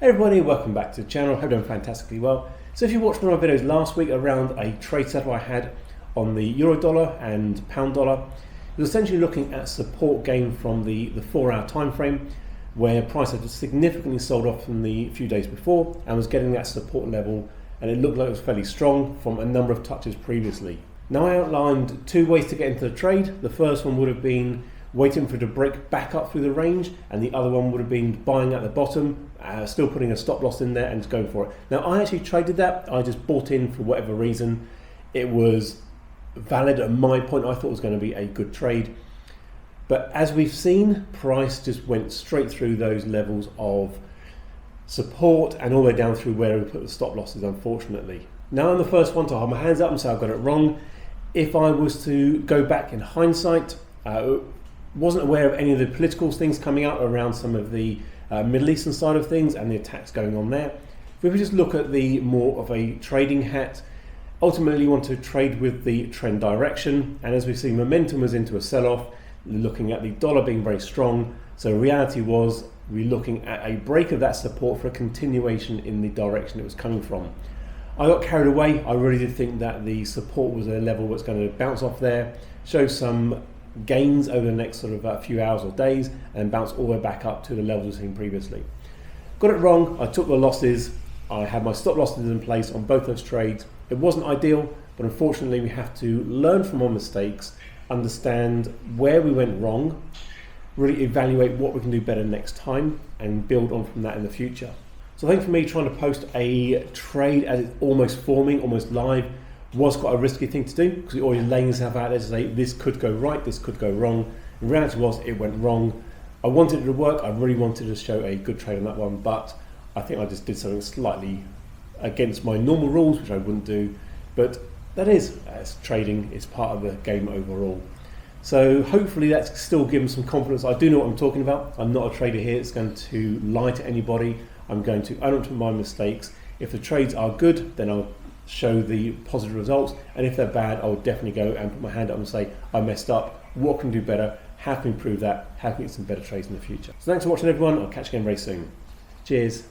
Hey everybody, welcome back to the channel. Hope you're doing fantastically well. So if you watched one of my videos last week around a trade setup I had on the euro dollar and pound dollar, it was essentially looking at support gain from the 4-hour time frame where price had significantly sold off from the few days before and was getting that support level, and it looked like it was fairly strong from a number of touches previously. Now I outlined two ways to get into the trade. The first one would have been waiting for it to break back up through the range, and the other one would have been buying at the bottom, still putting a stop loss in there and just going for it. Now I actually traded that. I just bought in for whatever reason. It was valid at my point. I thought it was going to be a good trade, but as we've seen, price just went straight through those levels of support and all the way down through where we put the stop losses, unfortunately. Now I'm the first one to hold my hands up and say I got it wrong. If I was to go back in hindsight, wasn't aware of any of the political things coming out around some of the Middle Eastern side of things and the attacks going on there. If we just look at the more of a trading hat, ultimately you want to trade with the trend direction, and as we see, momentum was into a sell-off, looking at the dollar being very strong. So reality was we're looking at a break of that support for a continuation in the direction it was coming from. I got carried away. I really did think that the support was a level that's going to bounce off there, show some gains over the next sort of few hours or days, and bounce all the way back up to the levels we've seen previously. Got it wrong. I took the losses. I had my stop losses in place on both those trades. It wasn't ideal, but unfortunately we have to learn from our mistakes, understand where we went wrong, really evaluate what we can do better next time, and build on from that in the future. So I think for me, trying to post a trade as it's almost forming, almost live, was quite a risky thing to do, because you're always laying yourself out there to say this could go right, this could go wrong. The reality was it went wrong. I wanted it to work. I really wanted to show a good trade on that one, but I think I just did something slightly against my normal rules, which I wouldn't do. But that is, as trading is part of the game overall. So hopefully that's still given some confidence. I do know what I'm talking about. I'm not a trader here that's going to lie to anybody. I'm going to own up to my mistakes. If the trades are good, then I'll show the positive results, and if they're bad, I will definitely go and put my hand up and say I messed up. What can we do better? How can we improve that? How can we get some better trades in the future? So thanks for watching, everyone. I'll catch you again very soon. Cheers.